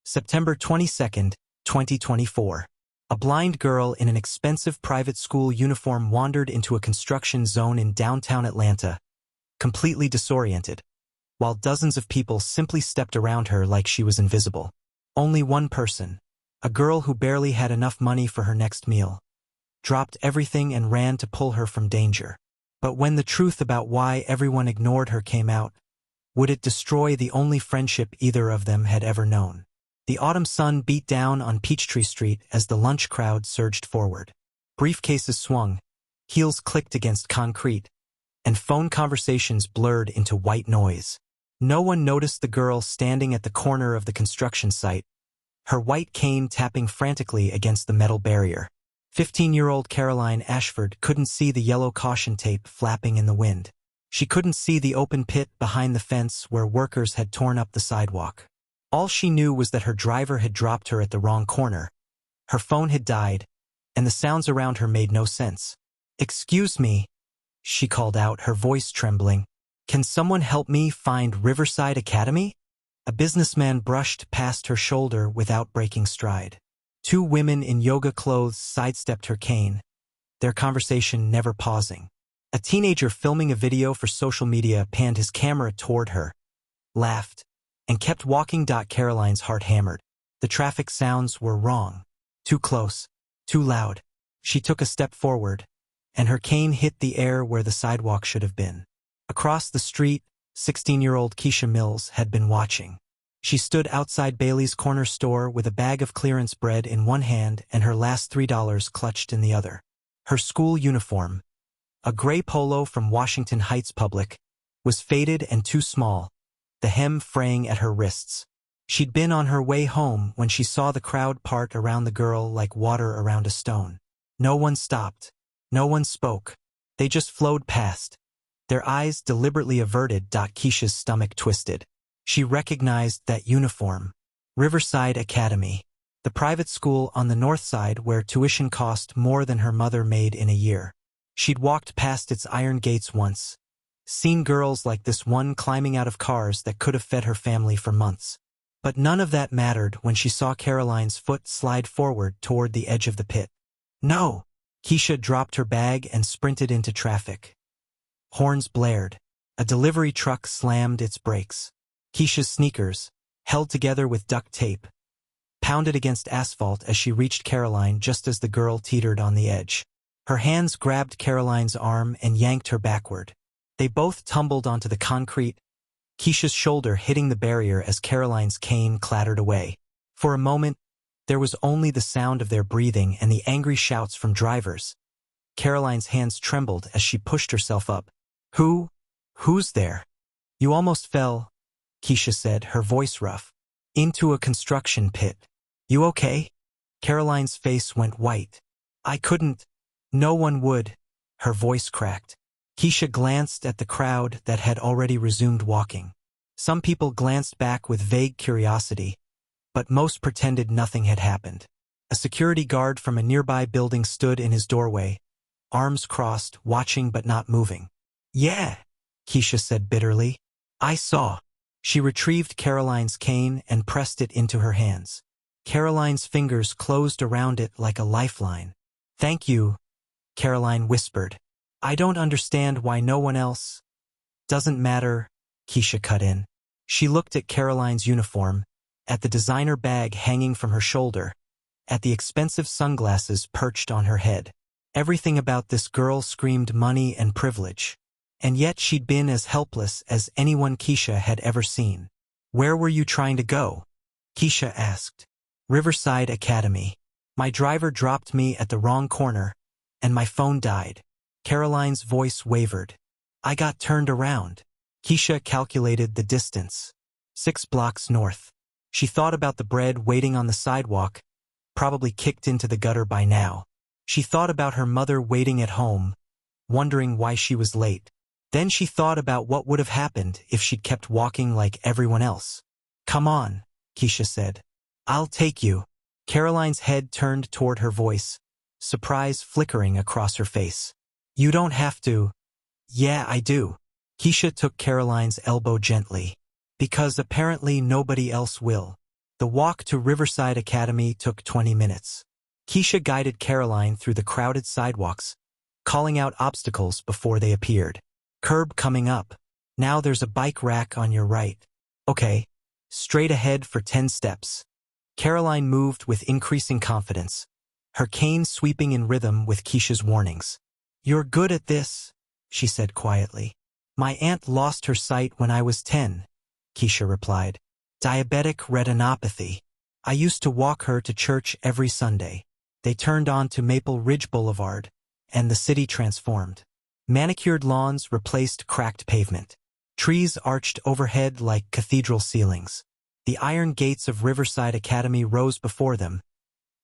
September 22nd, 2024. A blind girl in an expensive private school uniform wandered into a construction zone in downtown Atlanta, completely disoriented, while dozens of people simply stepped around her like she was invisible. Only one person, a girl who barely had enough money for her next meal, dropped everything and ran to pull her from danger. But when the truth about why everyone ignored her came out, would it destroy the only friendship either of them had ever known? The autumn sun beat down on Peachtree Street as the lunch crowd surged forward. Briefcases swung, heels clicked against concrete, and phone conversations blurred into white noise. No one noticed the girl standing at the corner of the construction site, her white cane tapping frantically against the metal barrier. 15-year-old Caroline Ashford couldn't see the yellow caution tape flapping in the wind. She couldn't see the open pit behind the fence where workers had torn up the sidewalk. All she knew was that her driver had dropped her at the wrong corner. Her phone had died, and the sounds around her made no sense. "Excuse me," she called out, her voice trembling. "Can someone help me find Riverside Academy?" A businessman brushed past her shoulder without breaking stride. Two women in yoga clothes sidestepped her cane, their conversation never pausing. A teenager filming a video for social media panned his camera toward her, laughed, and kept walking. Caroline's heart hammered. The traffic sounds were wrong. Too close, too loud. She took a step forward, and her cane hit the air where the sidewalk should have been. Across the street, 16-year-old Keisha Mills had been watching. She stood outside Bailey's corner store with a bag of clearance bread in one hand and her last $3 clutched in the other. Her school uniform, a gray polo from Washington Heights Public, was faded and too small, the hem fraying at her wrists. She'd been on her way home when she saw the crowd part around the girl like water around a stone. No one stopped. No one spoke. They just flowed past, their eyes deliberately averted. Keisha's stomach twisted. She recognized that uniform. Riverside Academy, the private school on the north side where tuition cost more than her mother made in a year. She'd walked past its iron gates once, seen girls like this one climbing out of cars that could have fed her family for months. But none of that mattered when she saw Caroline's foot slide forward toward the edge of the pit. "No!" Keisha dropped her bag and sprinted into traffic. Horns blared. A delivery truck slammed its brakes. Keisha's sneakers, held together with duct tape, pounded against asphalt as she reached Caroline just as the girl teetered on the edge. Her hands grabbed Caroline's arm and yanked her backward. They both tumbled onto the concrete, Keisha's shoulder hitting the barrier as Caroline's cane clattered away. For a moment, there was only the sound of their breathing and the angry shouts from drivers. Caroline's hands trembled as she pushed herself up. Who's there?" "You almost fell," Keisha said, her voice rough. "Into a construction pit. You okay?" Caroline's face went white. "I couldn't. No one would." Her voice cracked. Keisha glanced at the crowd that had already resumed walking. Some people glanced back with vague curiosity, but most pretended nothing had happened. A security guard from a nearby building stood in his doorway, arms crossed, watching but not moving. "Yeah," Keisha said bitterly. "I saw." She retrieved Caroline's cane and pressed it into her hands. Caroline's fingers closed around it like a lifeline. "Thank you," Caroline whispered. "I don't understand why no one else—" "Doesn't matter," Keisha cut in. She looked at Caroline's uniform, at the designer bag hanging from her shoulder, at the expensive sunglasses perched on her head. Everything about this girl screamed money and privilege. And yet she'd been as helpless as anyone Keisha had ever seen. "Where were you trying to go?" Keisha asked. "Riverside Academy. My driver dropped me at the wrong corner, and my phone died." Caroline's voice wavered. "I got turned around." Keisha calculated the distance. 6 blocks north. She thought about the bread waiting on the sidewalk, probably kicked into the gutter by now. She thought about her mother waiting at home, wondering why she was late. Then she thought about what would have happened if she'd kept walking like everyone else. "Come on," Keisha said. "I'll take you." Caroline's head turned toward her voice, surprise flickering across her face. "You don't have to." "Yeah, I do." Keisha took Caroline's elbow gently. "Because apparently nobody else will." The walk to Riverside Academy took 20 minutes. Keisha guided Caroline through the crowded sidewalks, calling out obstacles before they appeared. Curb coming up. Now there's a bike rack on your right. Okay. Straight ahead for 10 steps. Caroline moved with increasing confidence, her cane sweeping in rhythm with Keisha's warnings. "You're good at this," she said quietly. "My aunt lost her sight when I was 10, Keisha replied. "Diabetic retinopathy. I used to walk her to church every Sunday. They turned on to Maple Ridge Boulevard, and the city transformed. Manicured lawns replaced cracked pavement. Trees arched overhead like cathedral ceilings. The iron gates of Riverside Academy rose before them,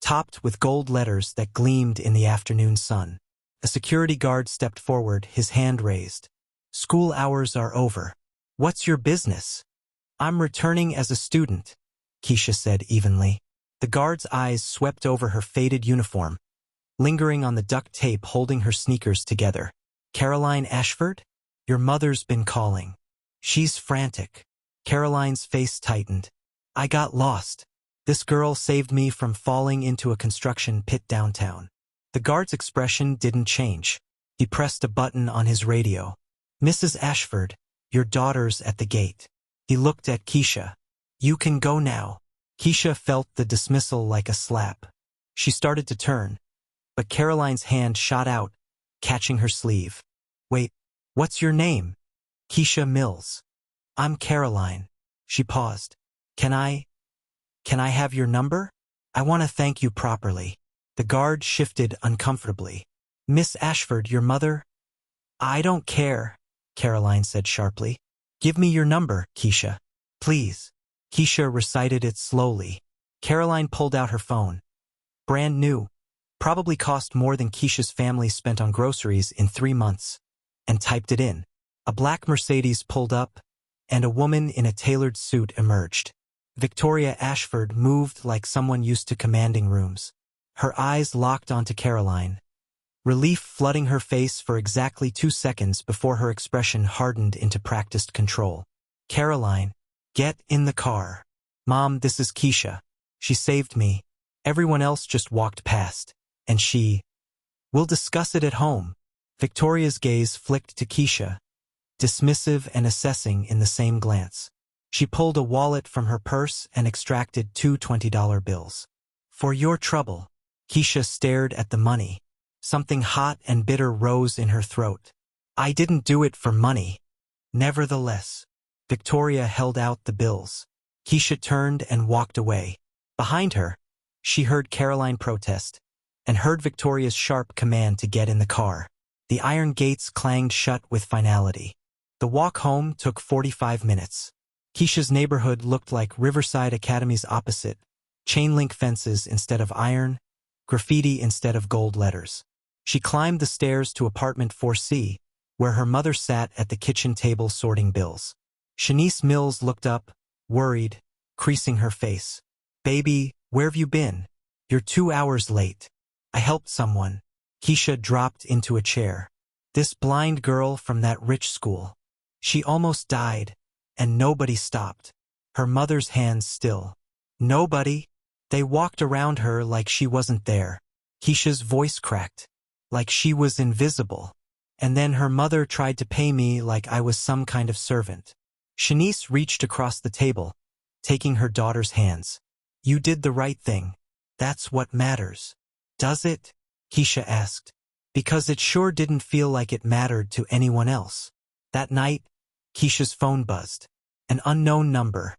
topped with gold letters that gleamed in the afternoon sun. A security guard stepped forward, his hand raised. "School hours are over. What's your business?" "I'm returning as a student," Keisha said evenly. The guard's eyes swept over her faded uniform, lingering on the duct tape holding her sneakers together. "Caroline Ashford? Your mother's been calling. She's frantic." Caroline's face tightened. "I got lost. This girl saved me from falling into a construction pit downtown." The guard's expression didn't change. He pressed a button on his radio. "Mrs. Ashford, your daughter's at the gate." He looked at Keisha. "You can go now." Keisha felt the dismissal like a slap. She started to turn, but Caroline's hand shot out, catching her sleeve. "Wait, what's your name?" "Keisha Mills." "I'm Caroline." She paused. Can I have your number? I want to thank you properly." The guard shifted uncomfortably. "Miss Ashford, your mother?" "I don't care," Caroline said sharply. "Give me your number, Keisha. Please." Keisha recited it slowly. Caroline pulled out her phone. Brand new. Probably cost more than Keisha's family spent on groceries in 3 months. And typed it in. A black Mercedes pulled up, and a woman in a tailored suit emerged. Victoria Ashford moved like someone used to commanding rooms. Her eyes locked onto Caroline, relief flooding her face for exactly 2 seconds before her expression hardened into practiced control. "Caroline, get in the car." "Mom, this is Keisha. She saved me. Everyone else just walked past. And we'll discuss it at home." Victoria's gaze flicked to Keisha, dismissive and assessing in the same glance. She pulled a wallet from her purse and extracted 2 $20 bills. "For your trouble." Keisha stared at the money. Something hot and bitter rose in her throat. "I didn't do it for money." Nevertheless, Victoria held out the bills. Keisha turned and walked away. Behind her, she heard Caroline protest, and heard Victoria's sharp command to get in the car. The iron gates clanged shut with finality. The walk home took 45 minutes. Keisha's neighborhood looked like Riverside Academy's opposite, chain-link fences instead of iron, graffiti instead of gold letters. She climbed the stairs to apartment 4C, where her mother sat at the kitchen table sorting bills. Shanice Mills looked up, worried, creasing her face. "Baby, where've you been? You're 2 hours late." "I helped someone." Keisha dropped into a chair. "This blind girl from that rich school. She almost died, and nobody stopped." Her mother's hands still. "Nobody?" "They walked around her like she wasn't there." Keisha's voice cracked. "Like she was invisible. And then her mother tried to pay me like I was some kind of servant." Shanice reached across the table, taking her daughter's hands. "You did the right thing. That's what matters." "Does it?" Keisha asked. "Because it sure didn't feel like it mattered to anyone else." That night, Keisha's phone buzzed. An unknown number.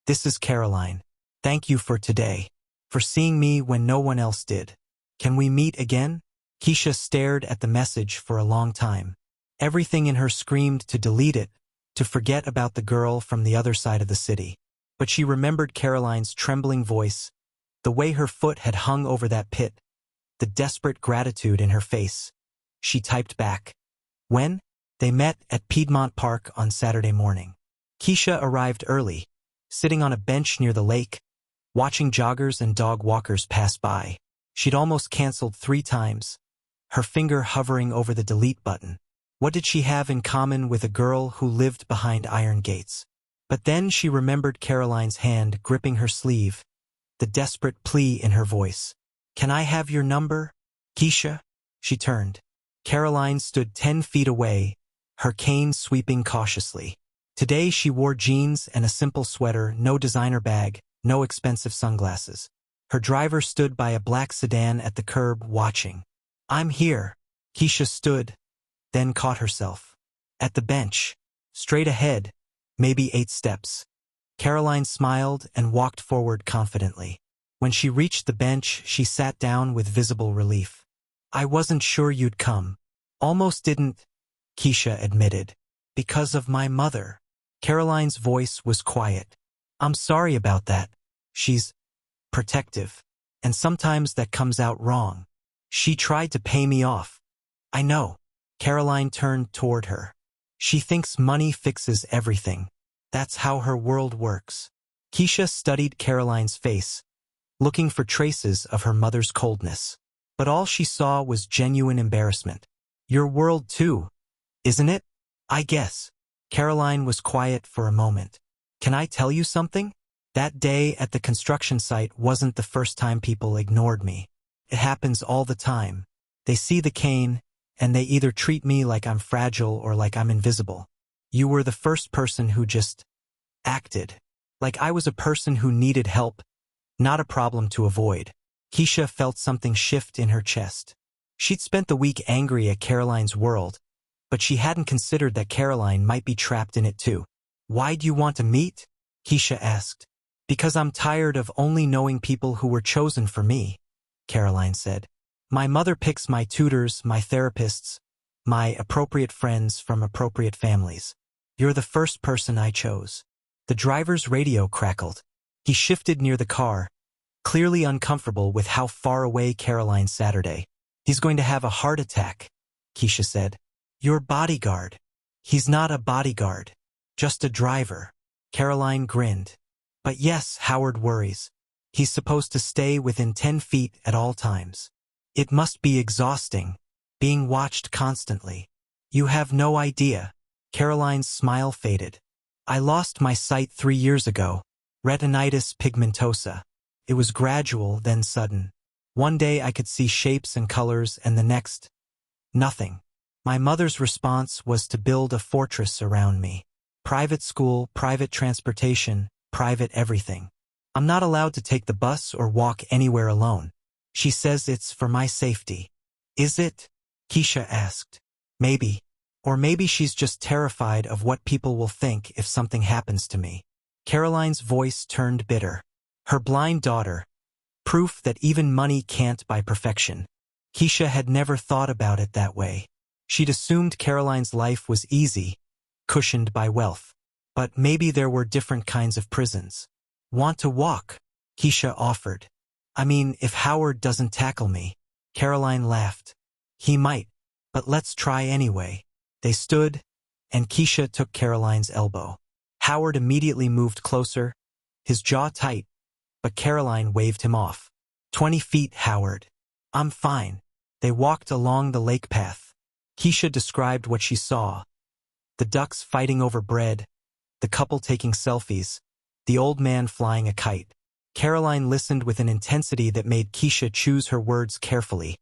"This is Caroline. Thank you for today. For seeing me when no one else did. Can we meet again?" Keisha stared at the message for a long time. Everything in her screamed to delete it, to forget about the girl from the other side of the city. But she remembered Caroline's trembling voice, the way her foot had hung over that pit, the desperate gratitude in her face. She typed back. When? They met at Piedmont Park on Saturday morning. Keisha arrived early, sitting on a bench near the lake, watching joggers and dog walkers pass by. She'd almost canceled 3 times, her finger hovering over the delete button. What did she have in common with a girl who lived behind iron gates? But then she remembered Caroline's hand gripping her sleeve, the desperate plea in her voice. "Can I have your number, Keisha?" She turned. Caroline stood 10 feet away, her cane sweeping cautiously. Today she wore jeans and a simple sweater, no designer bag, no expensive sunglasses. Her driver stood by a black sedan at the curb watching. "I'm here." Keisha stood, then caught herself. At the bench, straight ahead, maybe 8 steps. Caroline smiled and walked forward confidently. When she reached the bench, she sat down with visible relief. "I wasn't sure you'd come. Almost didn't," Keisha admitted. "Because of my mother." Caroline's voice was quiet. "I'm sorry about that. She's protective. And sometimes that comes out wrong. She tried to pay me off." "I know." Caroline turned toward her. "She thinks money fixes everything. That's how her world works." Keisha studied Caroline's face, looking for traces of her mother's coldness. But all she saw was genuine embarrassment. "Your world too, isn't it? I guess." Caroline was quiet for a moment. "Can I tell you something? That day at the construction site wasn't the first time people ignored me. It happens all the time. They see the cane, and they either treat me like I'm fragile or like I'm invisible. You were the first person who just acted. Like I was a person who needed help, not a problem to avoid." Keisha felt something shift in her chest. She'd spent the week angry at Caroline's world, but she hadn't considered that Caroline might be trapped in it too. "Why do you want to meet?" Keisha asked. "Because I'm tired of only knowing people who were chosen for me," Caroline said. "My mother picks my tutors, my therapists, my appropriate friends from appropriate families. You're the first person I chose." The driver's radio crackled. He shifted near the car, clearly uncomfortable with how far away Caroline sat today. "He's going to have a heart attack," Keisha said. "Your bodyguard." "He's not a bodyguard. Just a driver." Caroline grinned. "But yes, Howard worries. He's supposed to stay within 10 feet at all times. It must be exhausting, being watched constantly." "You have no idea." Caroline's smile faded. "I lost my sight 3 years ago. Retinitis pigmentosa. It was gradual, then sudden. One day I could see shapes and colors, and the next, nothing. My mother's response was to build a fortress around me. Private school, private transportation, private everything. I'm not allowed to take the bus or walk anywhere alone. She says it's for my safety." "Is it?" Keisha asked. "Maybe. Or maybe she's just terrified of what people will think if something happens to me." Caroline's voice turned bitter. Her blind daughter. Proof that even money can't buy perfection. Keisha had never thought about it that way. She'd assumed Caroline's life was easy, cushioned by wealth. But maybe there were different kinds of prisons. "Want to walk?" Keisha offered. "I mean, if Howard doesn't tackle me." Caroline laughed. "He might, but let's try anyway." They stood, and Keisha took Caroline's elbow. Howard immediately moved closer, his jaw tight, but Caroline waved him off. 20 feet, Howard. "I'm fine." They walked along the lake path. Keisha described what she saw. The ducks fighting over bread, the couple taking selfies, the old man flying a kite. Caroline listened with an intensity that made Keisha choose her words carefully,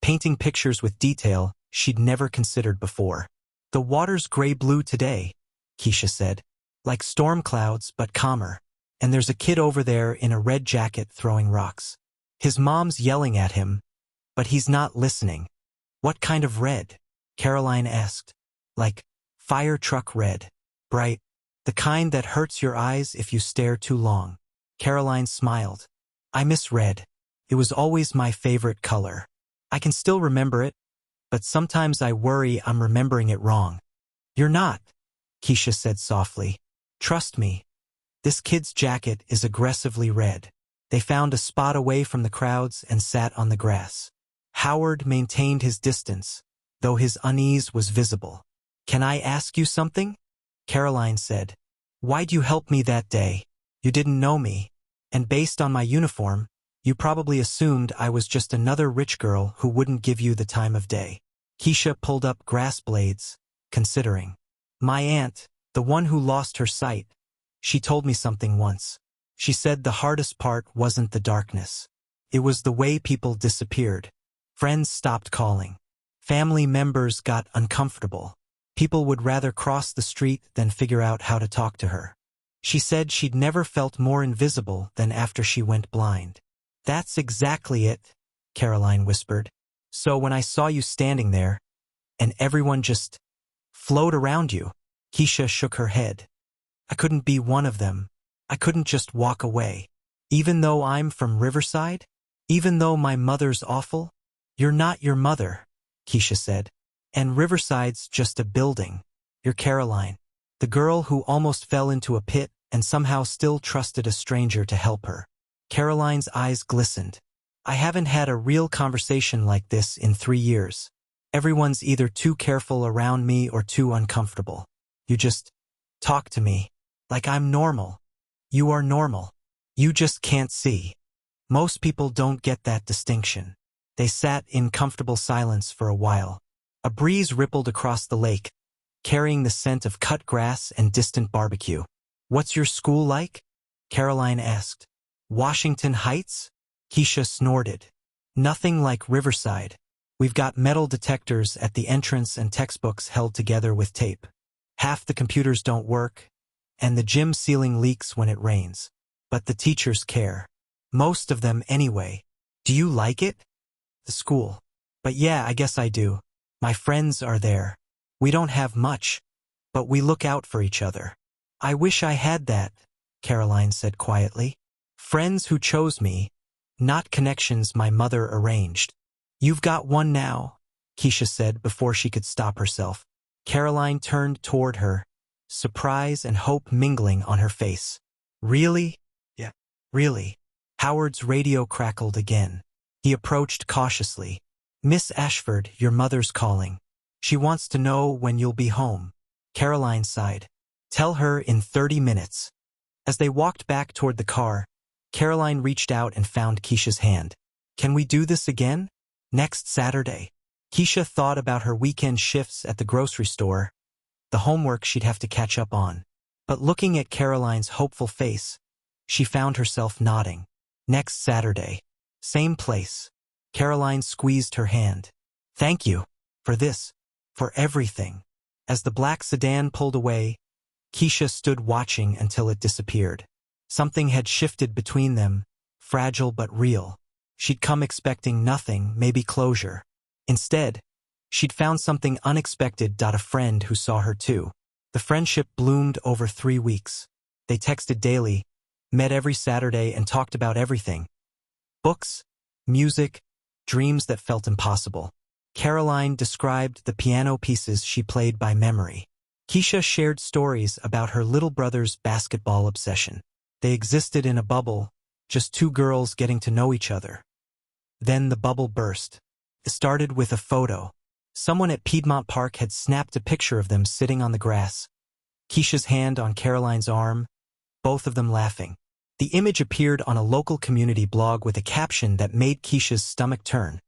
painting pictures with detail she'd never considered before. "The water's gray-blue today," Keisha said. "Like storm clouds, but calmer. And there's a kid over there in a red jacket throwing rocks. His mom's yelling at him, but he's not listening." "What kind of red?" Caroline asked. "Like fire truck red. Bright. The kind that hurts your eyes if you stare too long." Caroline smiled. "I miss red. It was always my favorite color. I can still remember it, but sometimes I worry I'm remembering it wrong." "You're not," Keisha said softly. "Trust me. This kid's jacket is aggressively red." They found a spot away from the crowds and sat on the grass. Howard maintained his distance, though his unease was visible. "Can I ask you something?" Caroline said. "Why'd you help me that day? You didn't know me, and based on my uniform, you probably assumed I was just another rich girl who wouldn't give you the time of day." Keisha pulled up grass blades, considering. "My aunt, the one who lost her sight, She told me something once. She said the hardest part wasn't the darkness. It was the way people disappeared. Friends stopped calling. Family members got uncomfortable. People would rather cross the street than figure out how to talk to her. She said she'd never felt more invisible than after she went blind. That's exactly it, Caroline whispered. So when I saw you standing there, and everyone just flowed around you, Keisha shook her head. I couldn't be one of them. I couldn't just walk away. Even though I'm from Riverside? Even though my mother's awful? You're not your mother, Keisha said. And Riverside's just a building. You're Caroline, the girl who almost fell into a pit and somehow still trusted a stranger to help her. Caroline's eyes glistened. I haven't had a real conversation like this in 3 years. Everyone's either too careful around me or too uncomfortable. You just talk to me like I'm normal. You are normal. You just can't see. Most people don't get that distinction. They sat in comfortable silence for a while. A breeze rippled across the lake, carrying the scent of cut grass and distant barbecue. What's your school like? Caroline asked. Washington Heights? Keisha snorted. Nothing like Riverside. We've got metal detectors at the entrance and textbooks held together with tape. Half the computers don't work, and the gym ceiling leaks when it rains. But the teachers care. Most of them anyway. Do you like it? The school. But yeah, I guess I do. My friends are there. We don't have much, but we look out for each other. I wish I had that, Caroline said quietly. Friends who chose me, not connections my mother arranged. You've got one now, Keisha said before she could stop herself. Caroline turned toward her, surprise and hope mingling on her face. Really? Yeah, really. Howard's radio crackled again. He approached cautiously. Miss Ashford, your mother's calling. She wants to know when you'll be home. Caroline sighed. Tell her in 30 minutes. As they walked back toward the car, Caroline reached out and found Keisha's hand. Can we do this again? Next Saturday. Keisha thought about her weekend shifts at the grocery store, the homework she'd have to catch up on. But looking at Caroline's hopeful face, she found herself nodding. Next Saturday. Same place. Caroline squeezed her hand. Thank you. For this. For everything. As the black sedan pulled away, Keisha stood watching until it disappeared. Something had shifted between them, fragile but real. She'd come expecting nothing, maybe closure. Instead, she'd found something unexpected. A friend who saw her too. The friendship bloomed over 3 weeks. They texted daily, met every Saturday and talked about everything. Books, music, dreams that felt impossible. Caroline described the piano pieces she played by memory. Keisha shared stories about her little brother's basketball obsession. They existed in a bubble, just 2 girls getting to know each other. Then the bubble burst. It started with a photo. Someone at Piedmont Park had snapped a picture of them sitting on the grass. Keisha's hand on Caroline's arm, both of them laughing. The image appeared on a local community blog with a caption that made Keisha's stomach turn.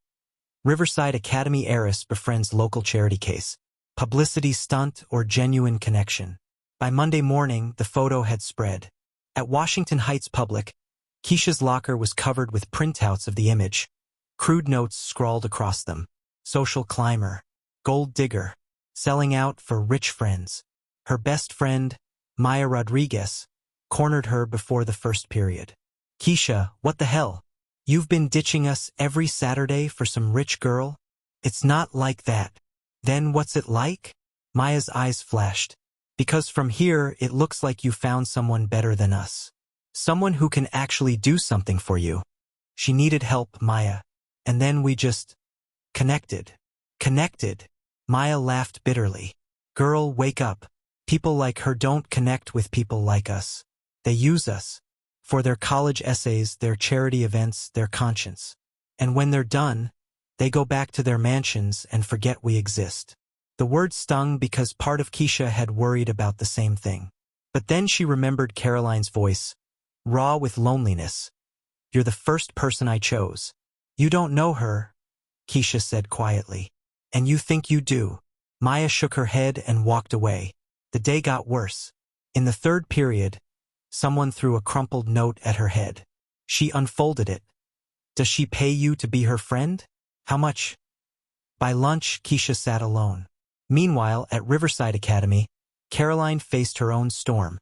Riverside Academy heiress befriends local charity case. Publicity stunt or genuine connection? By Monday morning, the photo had spread. At Washington Heights Public, Keisha's locker was covered with printouts of the image. Crude notes scrawled across them. Social climber. Gold digger. Selling out for rich friends. Her best friend, Maya Rodriguez, cornered her before the first period. Keisha, what the hell? You've been ditching us every Saturday for some rich girl? It's not like that. Then what's it like? Maya's eyes flashed. Because from here, it looks like you found someone better than us. Someone who can actually do something for you. She needed help, Maya. And then we just connected. Connected. Maya laughed bitterly. Girl, wake up. People like her don't connect with people like us. They use us. For their college essays, their charity events, their conscience. And when they're done, they go back to their mansions and forget we exist. The word stung because part of Keisha had worried about the same thing. But then she remembered Caroline's voice, raw with loneliness. You're the first person I chose. You don't know her, Keisha said quietly. And you think you do. Maya shook her head and walked away. The day got worse. In the third period, Someone threw a crumpled note at her head. She unfolded it. Does she pay you to be her friend? How much? By lunch, Keisha sat alone. Meanwhile, at Riverside Academy, Caroline faced her own storm.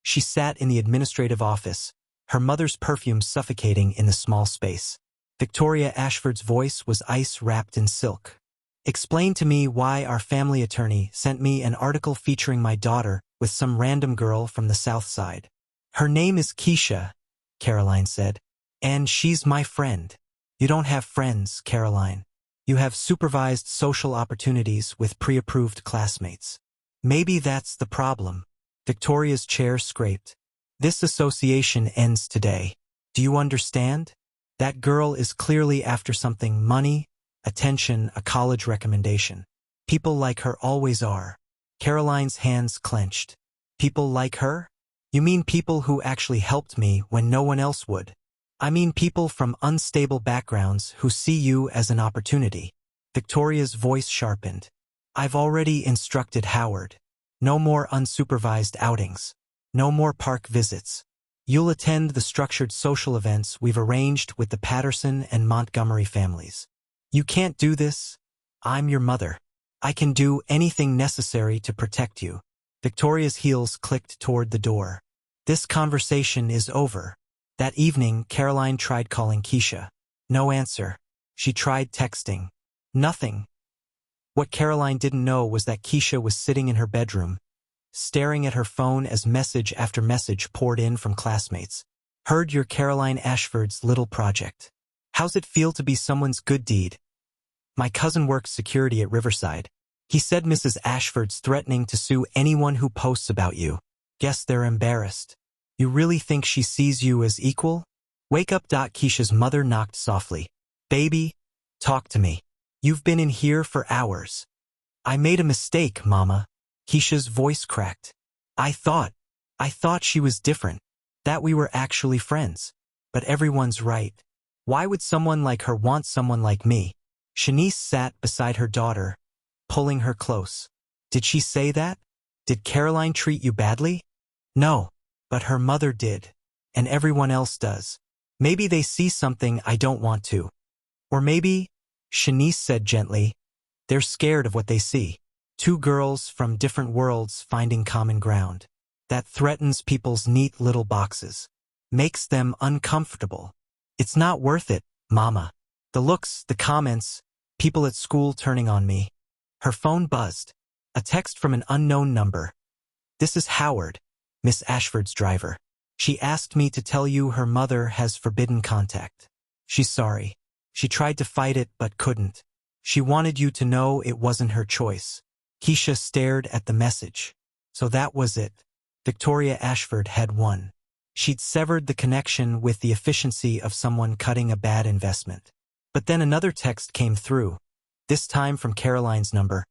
She sat in the administrative office, her mother's perfume suffocating in the small space. Victoria Ashford's voice was ice wrapped in silk. Explain to me why our family attorney sent me an article featuring my daughter with some random girl from the South Side. Her name is Keisha, Caroline said, and she's my friend. You don't have friends, Caroline. You have supervised social opportunities with pre-approved classmates. Maybe that's the problem. Victoria's chair scraped. This association ends today. Do you understand? That girl is clearly after something: money, attention, a college recommendation. People like her always are. Caroline's hands clenched. People like her? You mean people who actually helped me when no one else would? I mean people from unstable backgrounds who see you as an opportunity. Victoria's voice sharpened. I've already instructed Howard. No more unsupervised outings. No more park visits. You'll attend the structured social events we've arranged with the Patterson and Montgomery families. You can't do this. I'm your mother. I can do anything necessary to protect you. Victoria's heels clicked toward the door. This conversation is over. That evening, Caroline tried calling Keisha. No answer. She tried texting. Nothing. What Caroline didn't know was that Keisha was sitting in her bedroom, staring at her phone as message after message poured in from classmates. Heard your Caroline Ashford's little project. How's it feel to be someone's good deed? My cousin works security at Riverside. He said Mrs. Ashford's threatening to sue anyone who posts about you. Guess they're embarrassed. You really think she sees you as equal? Wake up. Keisha's mother knocked softly. Baby, talk to me. You've been in here for hours. I made a mistake, Mama. Keisha's voice cracked. I thought she was different, that we were actually friends. But everyone's right. Why would someone like her want someone like me? Shanice sat beside her daughter, pulling her close. Did she say that? Did Caroline treat you badly? No, but her mother did, and everyone else does. Maybe they see something I don't want to. Or maybe, Shanice said gently, they're scared of what they see. Two girls from different worlds finding common ground. That threatens people's neat little boxes. Makes them uncomfortable. It's not worth it, Mama. The looks, the comments, people at school turning on me. Her phone buzzed. A text from an unknown number. This is Howard, Miss Ashford's driver. She asked me to tell you her mother has forbidden contact. She's sorry. She tried to fight it but couldn't. She wanted you to know it wasn't her choice. Keisha stared at the message. So that was it. Victoria Ashford had won. She'd severed the connection with the efficiency of someone cutting a bad investment. But then another text came through, this time from Caroline's number.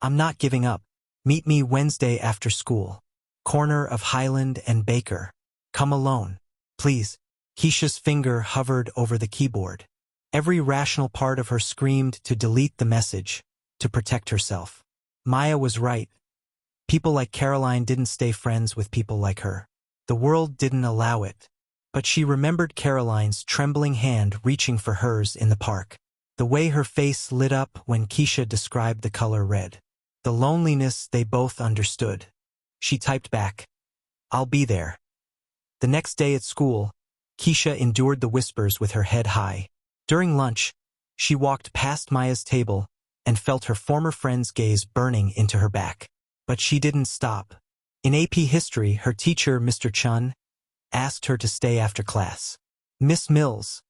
I'm not giving up. Meet me Wednesday after school. Corner of Highland and Baker. Come alone. Please. Keisha's finger hovered over the keyboard. Every rational part of her screamed to delete the message, to protect herself. Maya was right. People like Caroline didn't stay friends with people like her. The world didn't allow it. But she remembered Caroline's trembling hand reaching for hers in the park. The way her face lit up when Keisha described the color red. The loneliness they both understood. She typed back, I'll be there. The next day at school, Keisha endured the whispers with her head high. During lunch, she walked past Maya's table and felt her former friend's gaze burning into her back. But she didn't stop. In AP History, her teacher, Mr. Chun, asked her to stay after class. Miss Mills,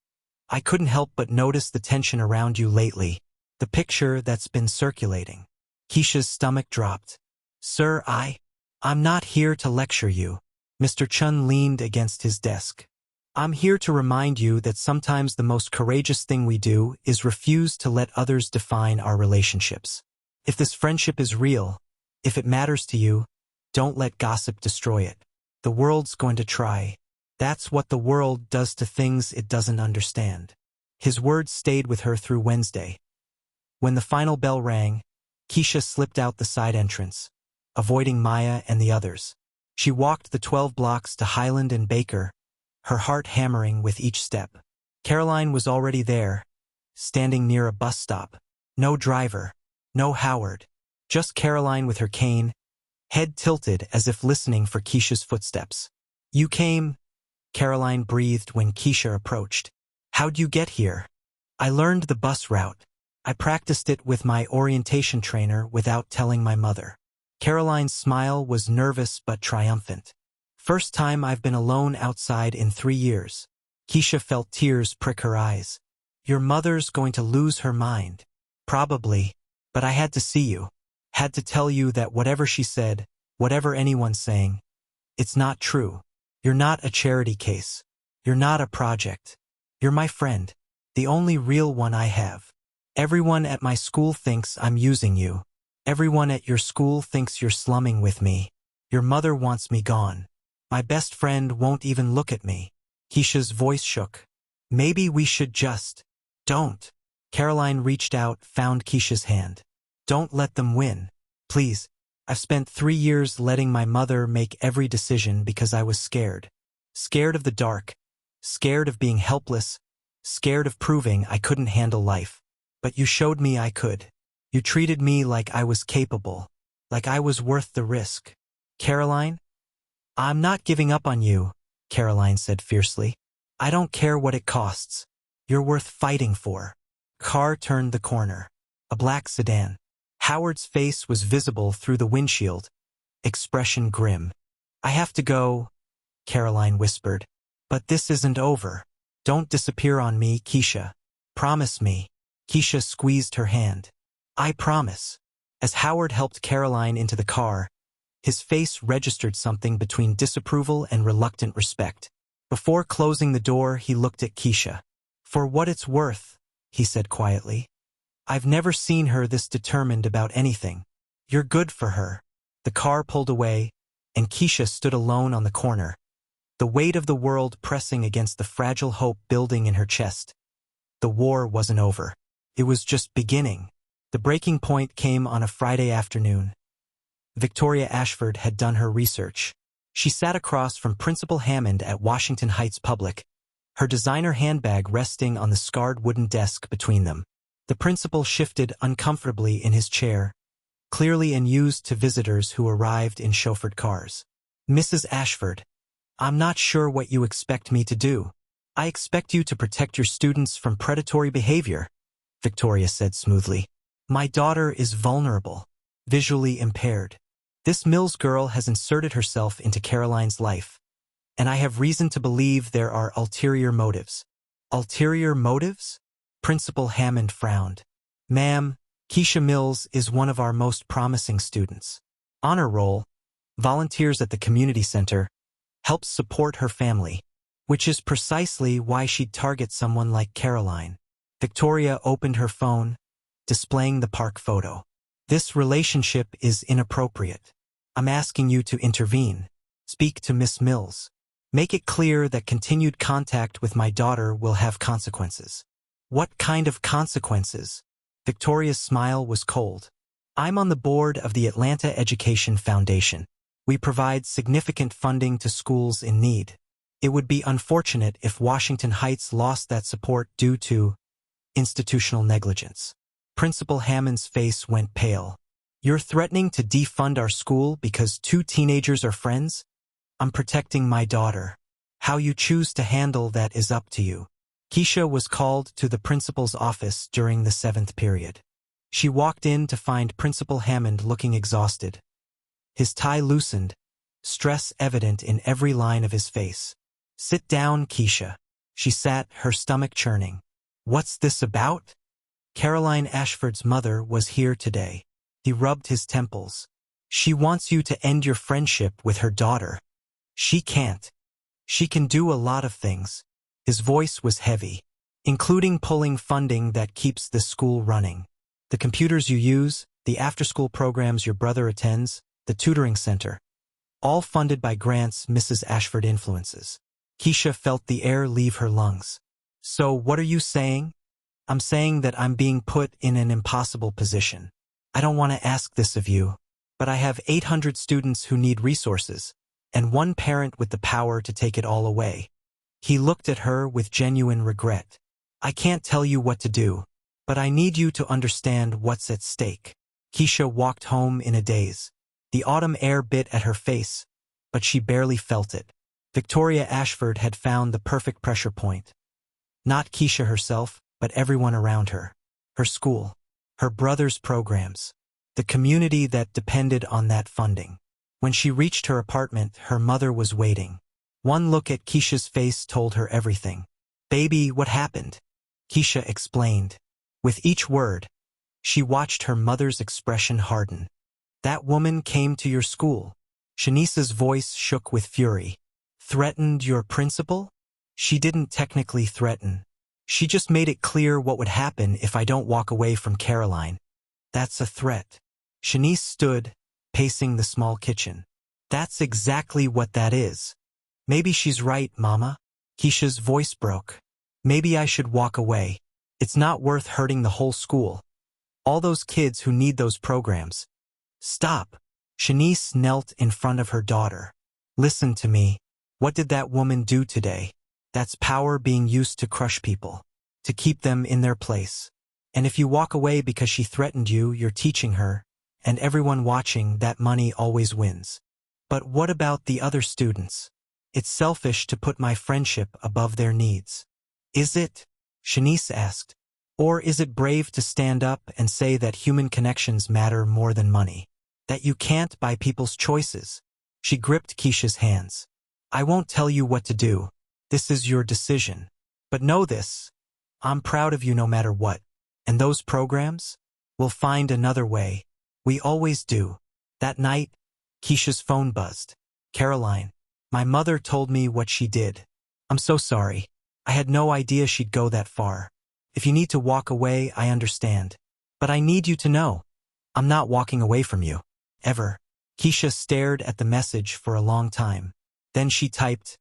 I couldn't help but notice the tension around you lately, the picture that's been circulating. Keisha's stomach dropped. Sir, I'm not here to lecture you. Mr. Chun leaned against his desk. I'm here to remind you that sometimes the most courageous thing we do is refuse to let others define our relationships. If this friendship is real, if it matters to you, don't let gossip destroy it. The world's going to try. That's what the world does to things it doesn't understand. His words stayed with her through Wednesday. When the final bell rang, Keisha slipped out the side entrance, avoiding Maya and the others. She walked the 12 blocks to Highland and Baker, her heart hammering with each step. Caroline was already there, standing near a bus stop. No driver, no Howard, just Caroline with her cane, head tilted as if listening for Keisha's footsteps. "You came," Caroline breathed when Keisha approached. "How'd you get here?" "I learned the bus route. I practiced it with my orientation trainer without telling my mother." Caroline's smile was nervous but triumphant. "First time I've been alone outside in 3 years." Keisha felt tears prick her eyes. "Your mother's going to lose her mind." "Probably, but I had to see you. Had to tell you that whatever she said, whatever anyone's saying, it's not true. You're not a charity case. You're not a project. You're my friend, the only real one I have. Everyone at my school thinks I'm using you. Everyone at your school thinks you're slumming with me. Your mother wants me gone. My best friend won't even look at me." Keisha's voice shook. "Maybe we should just..." "Don't." Caroline reached out, found Keisha's hand. "Don't let them win. Please. I've spent 3 years letting my mother make every decision because I was scared. Scared of the dark. Scared of being helpless. Scared of proving I couldn't handle life. But you showed me I could. You treated me like I was capable. Like I was worth the risk. Caroline? I'm not giving up on you," Caroline said fiercely. "I don't care what it costs. You're worth fighting for." Car turned the corner. A black sedan. Howard's face was visible through the windshield, expression grim. "I have to go," Caroline whispered. "But this isn't over. Don't disappear on me, Keisha. Promise me." Keisha squeezed her hand. "I promise." As Howard helped Caroline into the car, his face registered something between disapproval and reluctant respect. Before closing the door, he looked at Keisha. "For what it's worth," he said quietly, "I've never seen her this determined about anything. You're good for her." The car pulled away, and Keisha stood alone on the corner, the weight of the world pressing against the fragile hope building in her chest. The war wasn't over. It was just beginning. The breaking point came on a Friday afternoon. Victoria Ashford had done her research. She sat across from Principal Hammond at Washington Heights Public, her designer handbag resting on the scarred wooden desk between them. The principal shifted uncomfortably in his chair, clearly unused to visitors who arrived in chauffeured cars. "Mrs. Ashford, I'm not sure what you expect me to do." "I expect you to protect your students from predatory behavior," Victoria said smoothly. "My daughter is vulnerable, visually impaired. This Mills girl has inserted herself into Caroline's life, and I have reason to believe there are ulterior motives." "Ulterior motives?" Principal Hammond frowned. "Ma'am, Keisha Mills is one of our most promising students. Honor roll, volunteers at the community center, helps support her family, which is precisely why she'd target someone like Caroline." Victoria opened her phone, displaying the park photo. "This relationship is inappropriate. I'm asking you to intervene. Speak to Miss Mills. Make it clear that continued contact with my daughter will have consequences." "What kind of consequences?" Victoria's smile was cold. "I'm on the board of the Atlanta Education Foundation. We provide significant funding to schools in need. It would be unfortunate if Washington Heights lost that support due to institutional negligence." Principal Hammond's face went pale. "You're threatening to defund our school because 2 teenagers are friends? I'm protecting my daughter. How you choose to handle that is up to you." Keisha was called to the principal's office during the 7th period. She walked in to find Principal Hammond looking exhausted. His tie loosened, stress evident in every line of his face. "Sit down, Keisha." She sat, her stomach churning. "What's this about?" "Caroline Ashford's mother was here today." He rubbed his temples. "She wants you to end your friendship with her daughter." "She can't. She can do a lot of things." His voice was heavy, "including pulling funding that keeps this school running. The computers you use, the after-school programs your brother attends, the tutoring center. All funded by grants Mrs. Ashford influences." Keisha felt the air leave her lungs. "So what are you saying?" "I'm saying that I'm being put in an impossible position. I don't want to ask this of you, but I have 800 students who need resources. and one parent with the power to take it all away. He looked at her with genuine regret. I can't tell you what to do, but I need you to understand what's at stake. Keisha walked home in a daze. The autumn air bit at her face, but she barely felt it. Victoria Ashford had found the perfect pressure point. Not Keisha herself, but everyone around her. Her school, her brother's programs, the community that depended on that funding. When she reached her apartment, her mother was waiting. One look at Keisha's face told her everything. Baby, what happened? Keisha explained. With each word, she watched her mother's expression harden. That woman came to your school. Shanice's voice shook with fury. Threatened your principal? She didn't technically threaten. She just made it clear what would happen if I don't walk away from Caroline. That's a threat. Shanice stood, pacing the small kitchen. That's exactly what that is. Maybe she's right, Mama. Keisha's voice broke. Maybe I should walk away. It's not worth hurting the whole school. All those kids who need those programs. Stop. Shanice knelt in front of her daughter. Listen to me. What did that woman do today? That's power being used to crush people, to keep them in their place. And if you walk away because she threatened you, you're teaching her, and everyone watching, that money always wins. But what about the other students? It's selfish to put my friendship above their needs. Is it? Shanice asked. Or is it brave to stand up and say that human connections matter more than money? That you can't buy people's choices? She gripped Keisha's hands. I won't tell you what to do. This is your decision. But know this. I'm proud of you no matter what. And those programs? We'll find another way. We always do. That night, Keisha's phone buzzed. Caroline, my mother told me what she did. I'm so sorry. I had no idea she'd go that far. If you need to walk away, I understand. But I need you to know. I'm not walking away from you. Ever. Keisha stared at the message for a long time. Then she typed,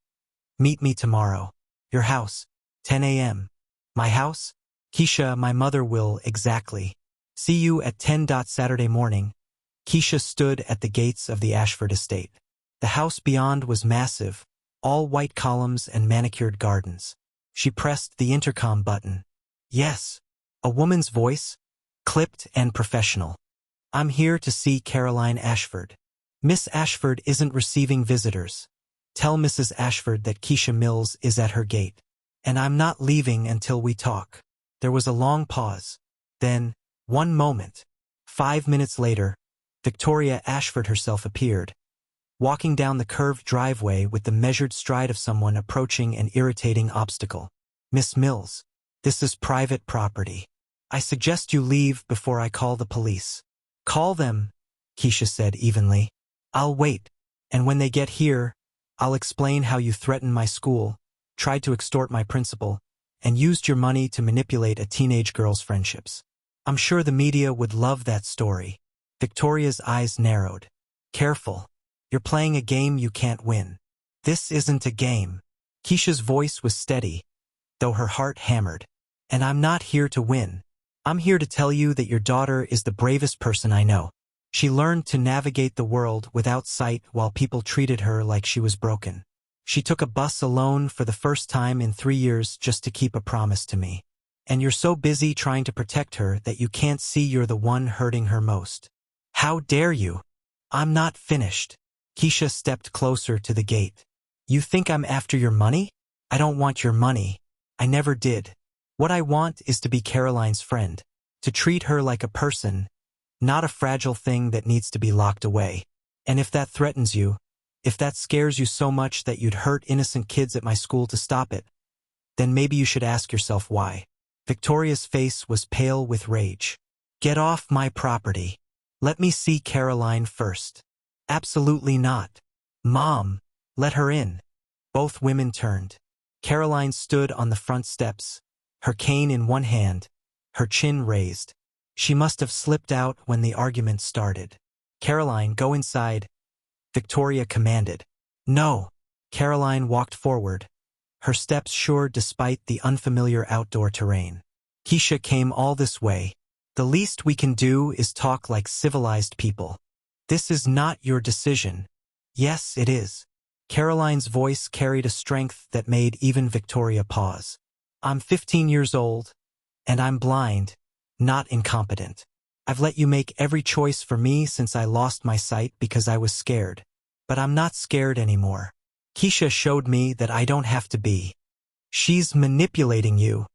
Meet me tomorrow. Your house. 10 a.m. My house? Keisha, my mother will, exactly. See you at 10. Saturday morning. Keisha stood at the gates of the Ashford estate. The house beyond was massive, all white columns and manicured gardens. She pressed the intercom button. Yes. A woman's voice, clipped and professional. I'm here to see Caroline Ashford. Miss Ashford isn't receiving visitors. Tell Mrs. Ashford that Keisha Mills is at her gate. And I'm not leaving until we talk. There was a long pause. Then, 1 moment. 5 minutes later, Victoria Ashford herself appeared, walking down the curved driveway with the measured stride of someone approaching an irritating obstacle. Miss Mills, this is private property. I suggest you leave before I call the police. Call them, Keisha said evenly. I'll wait, and when they get here, I'll explain how you threatened my school, tried to extort my principal, and used your money to manipulate a teenage girl's friendships. I'm sure the media would love that story. Victoria's eyes narrowed. Careful. You're playing a game you can't win. This isn't a game. Keisha's voice was steady, though her heart hammered. And I'm not here to win. I'm here to tell you that your daughter is the bravest person I know. She learned to navigate the world without sight while people treated her like she was broken. She took a bus alone for the first time in 3 years just to keep a promise to me. And you're so busy trying to protect her that you can't see you're the one hurting her most. How dare you? I'm not finished. Keisha stepped closer to the gate. You think I'm after your money? I don't want your money. I never did. What I want is to be Caroline's friend, to treat her like a person, not a fragile thing that needs to be locked away. And if that threatens you, if that scares you so much that you'd hurt innocent kids at my school to stop it, then maybe you should ask yourself why. Victoria's face was pale with rage. Get off my property. Let me see Caroline first. Absolutely not. Mom, let her in. Both women turned. Caroline stood on the front steps, her cane in one hand, her chin raised. She must have slipped out when the argument started. Caroline, go inside, Victoria commanded. No. Caroline walked forward, her steps sure despite the unfamiliar outdoor terrain. Keisha came all this way. The least we can do is talk like civilized people. This is not your decision. Yes, it is. Caroline's voice carried a strength that made even Victoria pause. I'm 15 years old, and I'm blind, not incompetent. I've let you make every choice for me since I lost my sight because I was scared. But I'm not scared anymore. Keisha showed me that I don't have to be. She's manipulating you.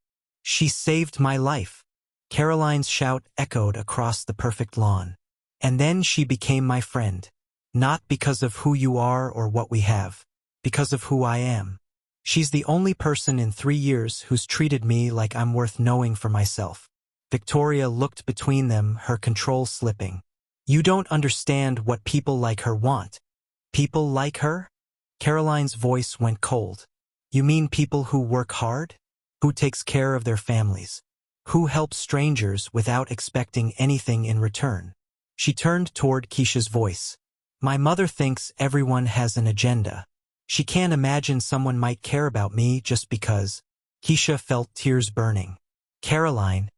She saved my life. Caroline's shout echoed across the perfect lawn. And then she became my friend. Not because of who you are or what we have. Because of who I am. She's the only person in 3 years who's treated me like I'm worth knowing for myself. Victoria looked between them, her control slipping. You don't understand what people like her want. People like her? Caroline's voice went cold. You mean people who work hard? Who takes care of their families? Who helps strangers without expecting anything in return? She turned toward Keisha's voice. My mother thinks everyone has an agenda. She can't imagine someone might care about me just because. Keisha felt tears burning. Caroline,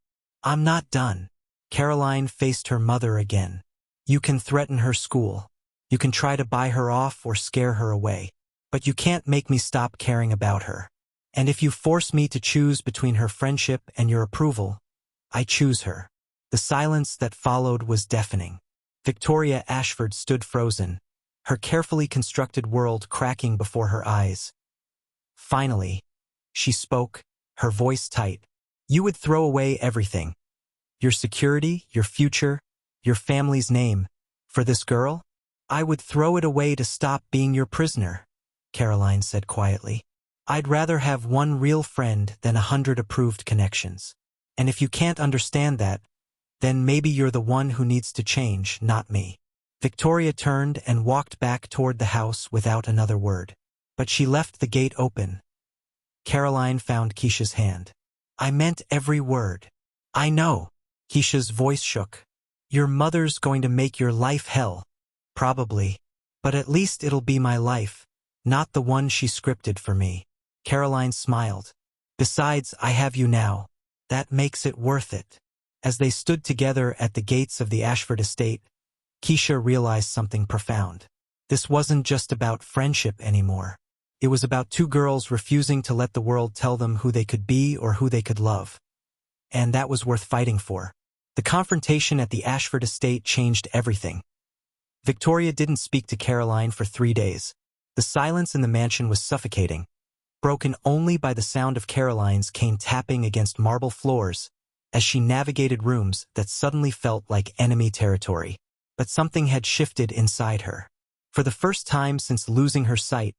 I'm not done. Caroline faced her mother again. You can threaten her school. You can try to buy her off or scare her away. But you can't make me stop caring about her. And if you force me to choose between her friendship and your approval, I choose her. The silence that followed was deafening. Victoria Ashford stood frozen, her carefully constructed world cracking before her eyes. Finally, she spoke, her voice tight. You would throw away everything. Your security, your future, your family's name. For this girl? I would throw it away to stop being your prisoner, Caroline said quietly. I'd rather have one real friend than 100 approved connections. And if you can't understand that, then maybe you're the one who needs to change, not me. Victoria turned and walked back toward the house without another word. But she left the gate open. Caroline found Keisha's hand. I meant every word. I know. Keisha's voice shook. Your mother's going to make your life hell. Probably. But at least it'll be my life, not the one she scripted for me. Caroline smiled. Besides, I have you now. That makes it worth it. As they stood together at the gates of the Ashford estate, Keisha realized something profound. This wasn't just about friendship anymore. It was about two girls refusing to let the world tell them who they could be or who they could love. And that was worth fighting for. The confrontation at the Ashford estate changed everything. Victoria didn't speak to Caroline for 3 days. The silence in the mansion was suffocating, broken only by the sound of Caroline's cane tapping against marble floors as she navigated rooms that suddenly felt like enemy territory. But something had shifted inside her. For the first time since losing her sight,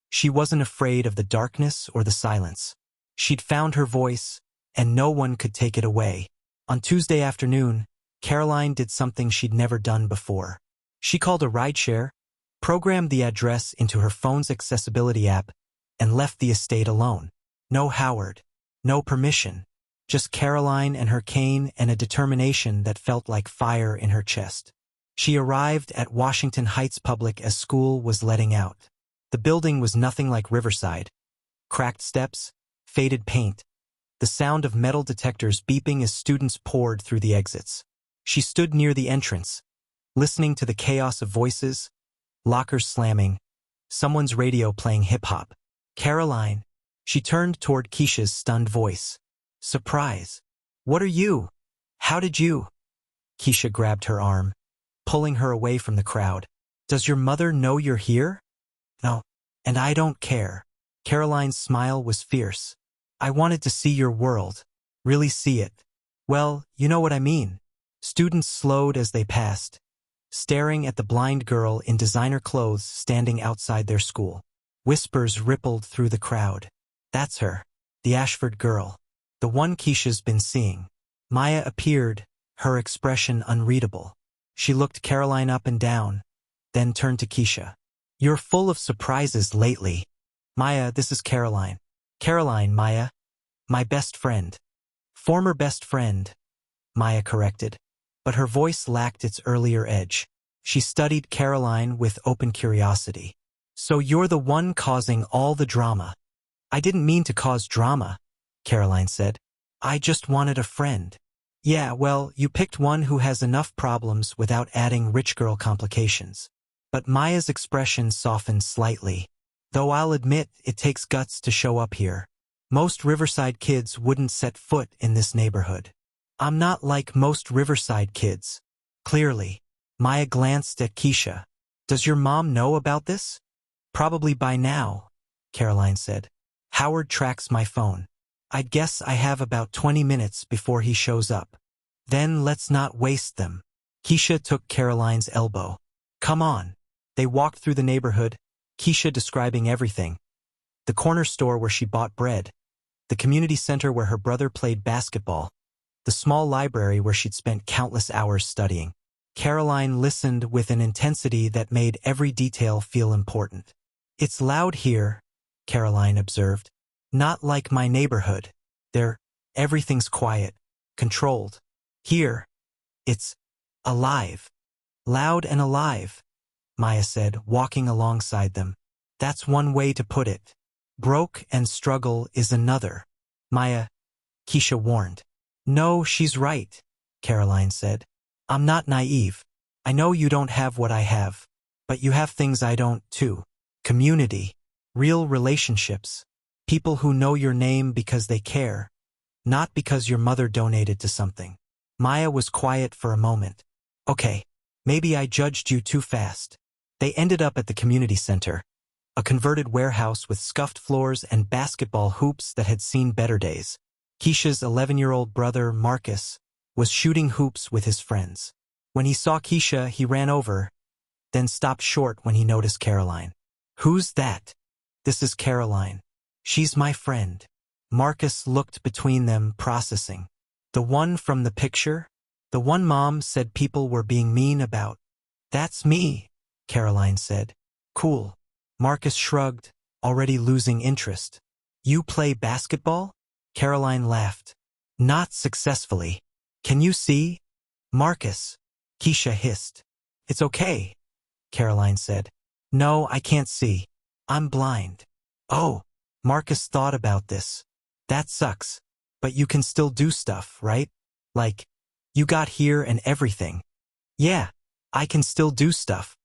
she wasn't afraid of the darkness or the silence. She'd found her voice, and no one could take it away. On Tuesday afternoon, Caroline did something she'd never done before. She called a rideshare, programmed the address into her phone's accessibility app, and left the estate alone. No Howard, no permission, just Caroline and her cane and a determination that felt like fire in her chest. She arrived at Washington Heights Public as school was letting out. The building was nothing like Riverside. Cracked steps, faded paint, the sound of metal detectors beeping as students poured through the exits. She stood near the entrance, listening to the chaos of voices, lockers slamming, someone's radio playing hip-hop. Caroline. She turned toward Keisha's stunned voice. Surprise. What are you? How did you? Keisha grabbed her arm, pulling her away from the crowd. Does your mother know you're here? No, and I don't care. Caroline's smile was fierce. I wanted to see your world. Really see it. Well, you know what I mean. Students slowed as they passed, staring at the blind girl in designer clothes standing outside their school. Whispers rippled through the crowd. That's her, the Ashford girl, the one Keisha's been seeing. Maya appeared, her expression unreadable. She looked Caroline up and down, then turned to Keisha. You're full of surprises lately. Maya, this is Caroline. Caroline, Maya. My best friend. Former best friend, Maya corrected, but her voice lacked its earlier edge. She studied Caroline with open curiosity. So you're the one causing all the drama. I didn't mean to cause drama, Caroline said. I just wanted a friend. Yeah, well, you picked one who has enough problems without adding rich girl complications. But Maya's expression softened slightly. Though I'll admit it takes guts to show up here. Most Riverside kids wouldn't set foot in this neighborhood. I'm not like most Riverside kids. Clearly. Maya glanced at Keisha. Does your mom know about this? Probably by now, Caroline said. Howard tracks my phone. I'd guess I have about 20 minutes before he shows up. Then let's not waste them. Keisha took Caroline's elbow. Come on. They walked through the neighborhood, Keisha describing everything. The corner store where she bought bread. The community center where her brother played basketball. The small library where she'd spent countless hours studying. Caroline listened with an intensity that made every detail feel important. It's loud here, Caroline observed. Not like my neighborhood. There, everything's quiet, controlled. Here, it's alive. Loud and alive, Maya said, walking alongside them. That's one way to put it. Broke and struggle is another. Maya, Keisha warned. No, she's right, Caroline said. I'm not naive. I know you don't have what I have, but you have things I don't, too. Community, real relationships, people who know your name because they care, not because your mother donated to something. Maya was quiet for a moment. Okay, maybe I judged you too fast. They ended up at the community center, a converted warehouse with scuffed floors and basketball hoops that had seen better days. Keisha's 11-year-old brother, Marcus, was shooting hoops with his friends. When he saw Keisha, he ran over, then stopped short when he noticed Caroline. Who's that? This is Caroline. She's my friend. Marcus looked between them, processing. The one from the picture? The one Mom said people were being mean about. That's me, Caroline said. Cool. Marcus shrugged, already losing interest. You play basketball? Caroline laughed. Not successfully. Can you see? Marcus, Keisha hissed. It's okay, Caroline said. No, I can't see. I'm blind. Oh, Marcus thought about this. That sucks. But you can still do stuff, right? Like, you got here and everything. Yeah, I can still do stuff.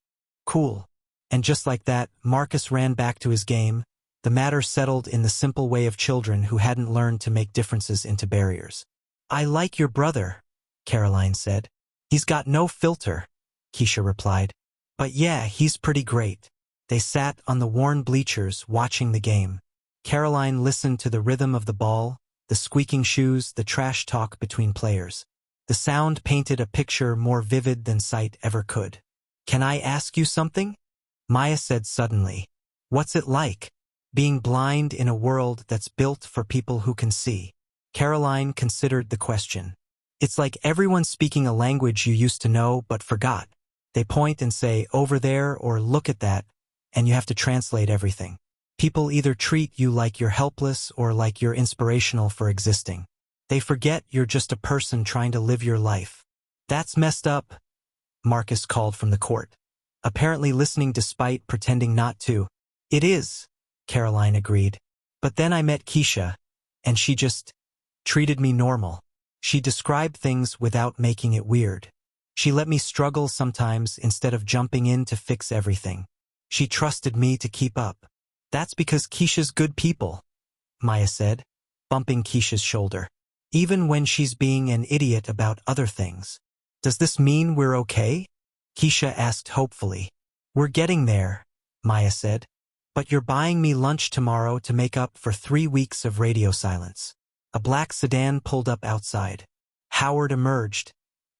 Cool. And just like that, Marcus ran back to his game, the matter settled in the simple way of children who hadn't learned to make differences into barriers. I like your brother, Caroline said. He's got no filter, Keisha replied. But yeah, he's pretty great. They sat on the worn bleachers watching the game. Caroline listened to the rhythm of the ball, the squeaking shoes, the trash talk between players. The sound painted a picture more vivid than sight ever could. Can I ask you something? Maya said suddenly. What's it like, being blind in a world that's built for people who can see? Caroline considered the question. It's like everyone speaking a language you used to know but forgot. They point and say, over there, or look at that, and you have to translate everything. People either treat you like you're helpless or like you're inspirational for existing. They forget you're just a person trying to live your life. That's messed up, Marcus called from the court, apparently listening despite pretending not to. It is, Caroline agreed. But then I met Keisha, and she just treated me normal. She described things without making it weird. She let me struggle sometimes instead of jumping in to fix everything. She trusted me to keep up. That's because Keisha's good people, Maya said, bumping Keisha's shoulder. Even when she's being an idiot about other things. Does this mean we're okay? Keisha asked hopefully. We're getting there, Maya said. But you're buying me lunch tomorrow to make up for 3 weeks of radio silence. A black sedan pulled up outside. Howard emerged,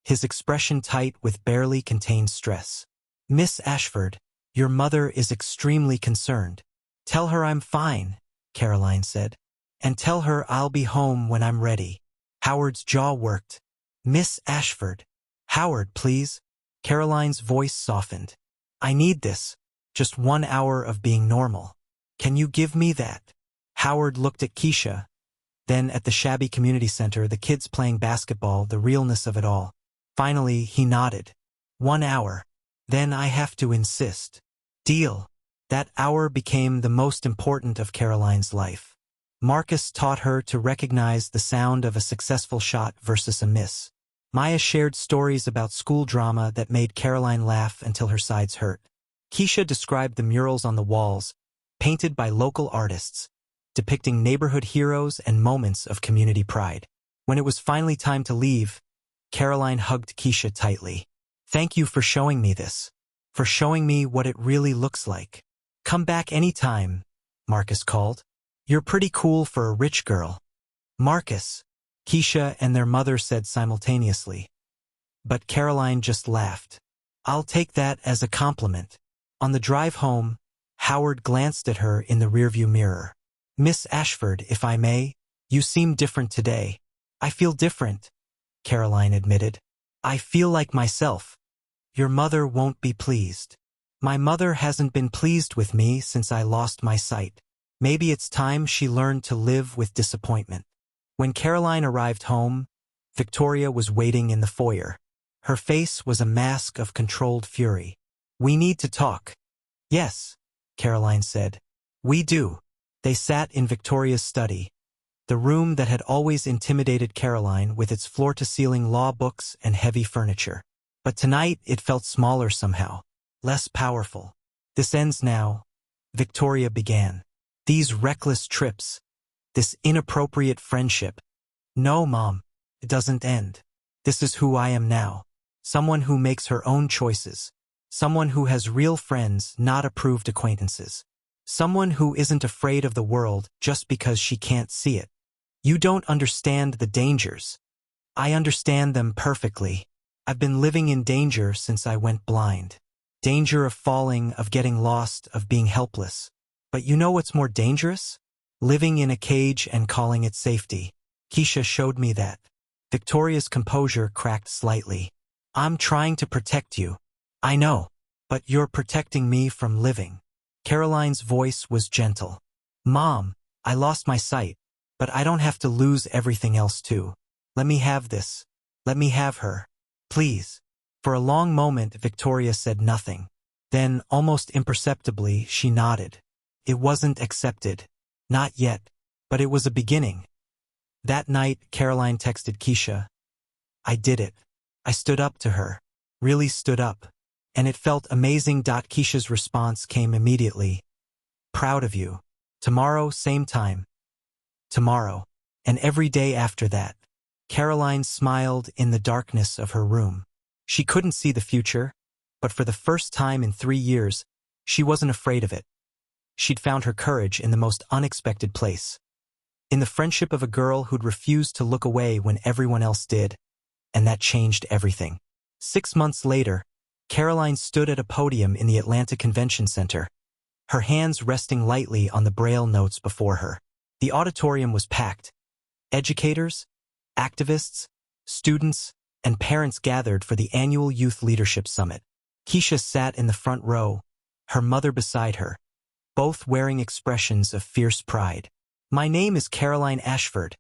his expression tight with barely contained stress. Miss Ashford, your mother is extremely concerned. Tell her I'm fine, Caroline said. And tell her I'll be home when I'm ready. Howard's jaw worked. Miss Ashford. Howard, please. Caroline's voice softened. I need this. Just 1 hour of being normal. Can you give me that? Howard looked at Keisha, then at the shabby community center, the kids playing basketball, the realness of it all. Finally, he nodded. 1 hour. Then I have to insist. Deal. That hour became the most important of Caroline's life. Marcus taught her to recognize the sound of a successful shot versus a miss. Maya shared stories about school drama that made Caroline laugh until her sides hurt. Keisha described the murals on the walls, painted by local artists, depicting neighborhood heroes and moments of community pride. When it was finally time to leave, Caroline hugged Keisha tightly. "Thank you for showing me this, for showing me what it really looks like. Come back anytime," Marcus called. "You're pretty cool for a rich girl." "Marcus," Keisha and their mother said simultaneously. But Caroline just laughed. "I'll take that as a compliment." On the drive home, Howard glanced at her in the rearview mirror. "Miss Ashford, if I may, you seem different today." "I feel different," Caroline admitted. "I feel like myself." "Your mother won't be pleased." "My mother hasn't been pleased with me since I lost my sight. Maybe it's time she learned to live with disappointment." When Caroline arrived home, Victoria was waiting in the foyer. Her face was a mask of controlled fury. "We need to talk." "Yes," Caroline said. "We do." They sat in Victoria's study, the room that had always intimidated Caroline with its floor-to-ceiling law books and heavy furniture. But tonight it felt smaller somehow, less powerful. "This ends now," Victoria began. "These reckless trips, this inappropriate friendship." "No, Mom, it doesn't end. This is who I am now. Someone who makes her own choices. Someone who has real friends, not approved acquaintances. Someone who isn't afraid of the world just because she can't see it. You don't understand the dangers. I understand them perfectly. I've been living in danger since I went blind. Danger of falling, of getting lost, of being helpless. But you know what's more dangerous? Living in a cage and calling it safety. Keisha showed me that." Victoria's composure cracked slightly. "I'm trying to protect you. I know. But you're protecting me from living." Caroline's voice was gentle. "Mom, I lost my sight, but I don't have to lose everything else too. Let me have this. Let me have her. Please." For a long moment, Victoria said nothing. Then, almost imperceptibly, she nodded. It wasn't accepted. Not yet. But it was a beginning. That night, Caroline texted Keisha. "I did it. I stood up to her. Really stood up. And it felt amazing." Keisha's response came immediately. "Proud of you. Tomorrow, same time." Tomorrow. And every day after that. Caroline smiled in the darkness of her room. She couldn't see the future, but for the first time in 3 years, she wasn't afraid of it. She'd found her courage in the most unexpected place. In the friendship of a girl who'd refused to look away when everyone else did, and that changed everything. 6 months later, Caroline stood at a podium in the Atlanta Convention Center, her hands resting lightly on the Braille notes before her. The auditorium was packed. Educators, activists, students, and parents gathered for the annual Youth Leadership Summit. Keisha sat in the front row, her mother beside her, both wearing expressions of fierce pride. "My name is Caroline Ashford,"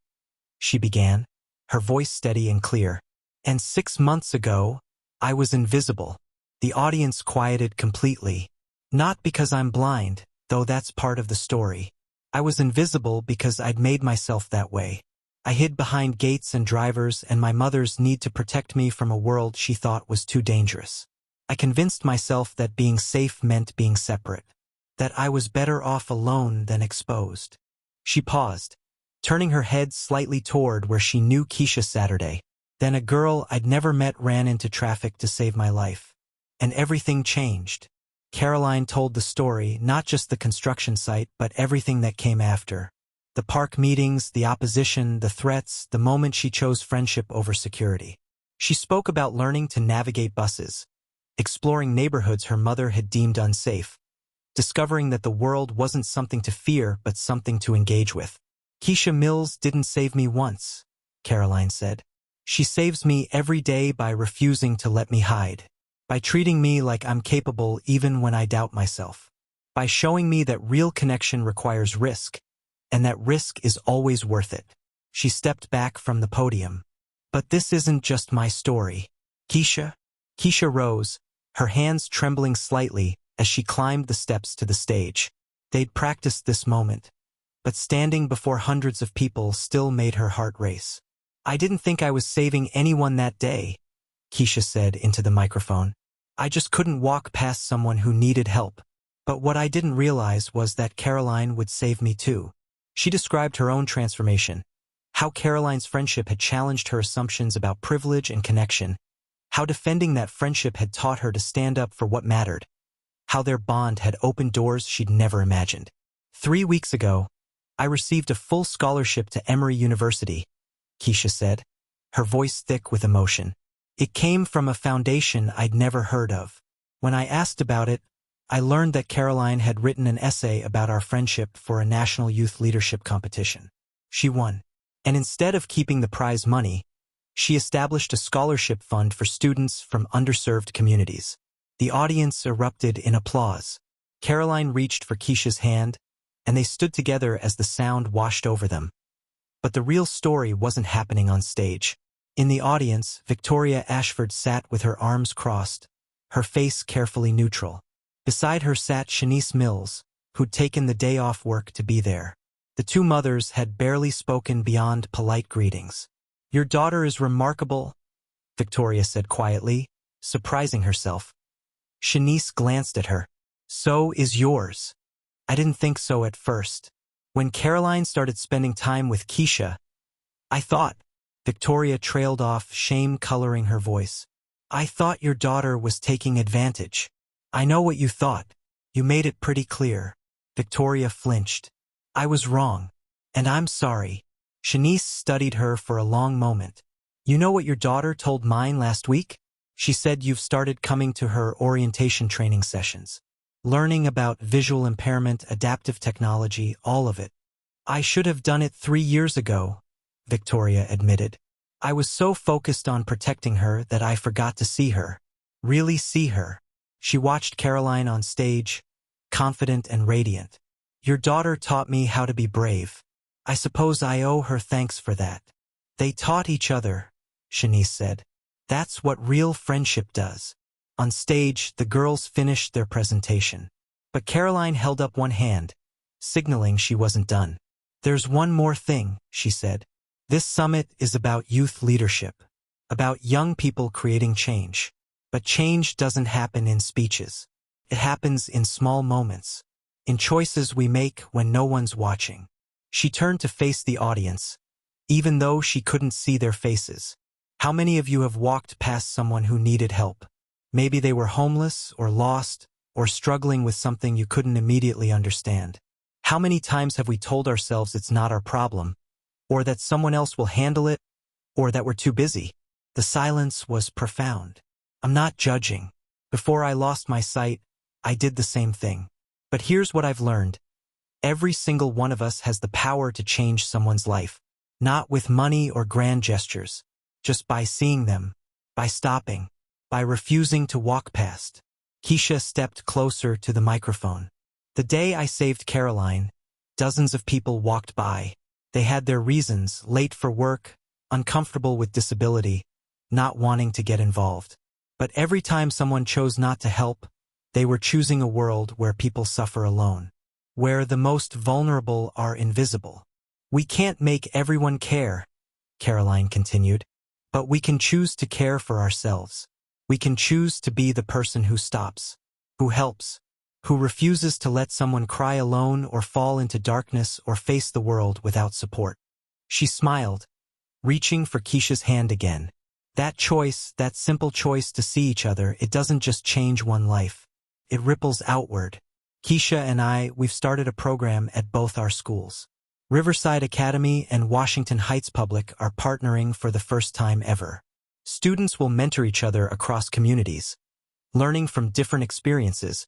she began, her voice steady and clear. "And 6 months ago, I was invisible." The audience quieted completely. "Not because I'm blind, though that's part of the story. I was invisible because I'd made myself that way. I hid behind gates and drivers and my mother's need to protect me from a world she thought was too dangerous. I convinced myself that being safe meant being separate, that I was better off alone than exposed." She paused, turning her head slightly toward where she knew Keisha Saturday. "Then a girl I'd never met ran into traffic to save my life. And everything changed." Caroline told the story, not just the construction site, but everything that came after. The park meetings, the opposition, the threats, the moment she chose friendship over security. She spoke about learning to navigate buses, exploring neighborhoods her mother had deemed unsafe, discovering that the world wasn't something to fear but something to engage with. "Keisha Mills didn't save me once," Caroline said. "She saves me every day by refusing to let me hide, by treating me like I'm capable even when I doubt myself, by showing me that real connection requires risk, and that risk is always worth it." She stepped back from the podium. "But this isn't just my story. Keisha?" Keisha rose, her hands trembling slightly as she climbed the steps to the stage. They'd practiced this moment, but standing before hundreds of people still made her heart race. "I didn't think I was saving anyone that day," Keisha said into the microphone. "I just couldn't walk past someone who needed help. But what I didn't realize was that Caroline would save me too. She described her own transformation, how Caroline's friendship had challenged her assumptions about privilege and connection, how defending that friendship had taught her to stand up for what mattered, how their bond had opened doors she'd never imagined. 3 weeks ago, I received a full scholarship to Emory University, Keisha said, her voice thick with emotion. It came from a foundation I'd never heard of. When I asked about it, I learned that Caroline had written an essay about our friendship for a national youth leadership competition. She won. And instead of keeping the prize money, she established a scholarship fund for students from underserved communities. The audience erupted in applause. Caroline reached for Keisha's hand, and they stood together as the sound washed over them. But the real story wasn't happening on stage. In the audience, Victoria Ashford sat with her arms crossed, her face carefully neutral. Beside her sat Shanice Mills, who'd taken the day off work to be there. The two mothers had barely spoken beyond polite greetings. "Your daughter is remarkable," Victoria said quietly, surprising herself. Shanice glanced at her. "So is yours." "I didn't think so at first. When Caroline started spending time with Keisha, I thought," Victoria trailed off, shame coloring her voice. "I thought your daughter was taking advantage." "I know what you thought. You made it pretty clear." Victoria flinched. "I was wrong. And I'm sorry." Shanice studied her for a long moment. "You know what your daughter told mine last week? She said you've started coming to her orientation training sessions. Learning about visual impairment, adaptive technology, all of it." "I should have done it 3 years ago," Victoria admitted. "I was so focused on protecting her that I forgot to see her. Really see her." She watched Caroline on stage, confident and radiant. "Your daughter taught me how to be brave. I suppose I owe her thanks for that." "They taught each other," Shanice said. "That's what real friendship does." On stage, the girls finished their presentation. But Caroline held up one hand, signaling she wasn't done. "There's one more thing," she said. "This summit is about youth leadership, about young people creating change. But change doesn't happen in speeches. It happens in small moments, in choices we make when no one's watching." She turned to face the audience, even though she couldn't see their faces. "How many of you have walked past someone who needed help? Maybe they were homeless or lost or struggling with something you couldn't immediately understand. How many times have we told ourselves it's not our problem, or that someone else will handle it, or that we're too busy?" The silence was profound. "I'm not judging. Before I lost my sight, I did the same thing. But here's what I've learned. Every single one of us has the power to change someone's life. Not with money or grand gestures, just by seeing them, by stopping, by refusing to walk past." Keisha stepped closer to the microphone. "The day I saved Caroline, dozens of people walked by. They had their reasons, late for work, uncomfortable with disability, not wanting to get involved. But every time someone chose not to help, they were choosing a world where people suffer alone, where the most vulnerable are invisible. We can't make everyone care," Caroline continued, "but we can choose to care for ourselves. We can choose to be the person who stops, who helps, who refuses to let someone cry alone or fall into darkness or face the world without support." She smiled, reaching for Keisha's hand again. "That choice, that simple choice to see each other, it doesn't just change one life. It ripples outward. Keisha and we've started a program at both our schools. Riverside Academy and Washington Heights Public are partnering for the first time ever. Students will mentor each other across communities, learning from different experiences,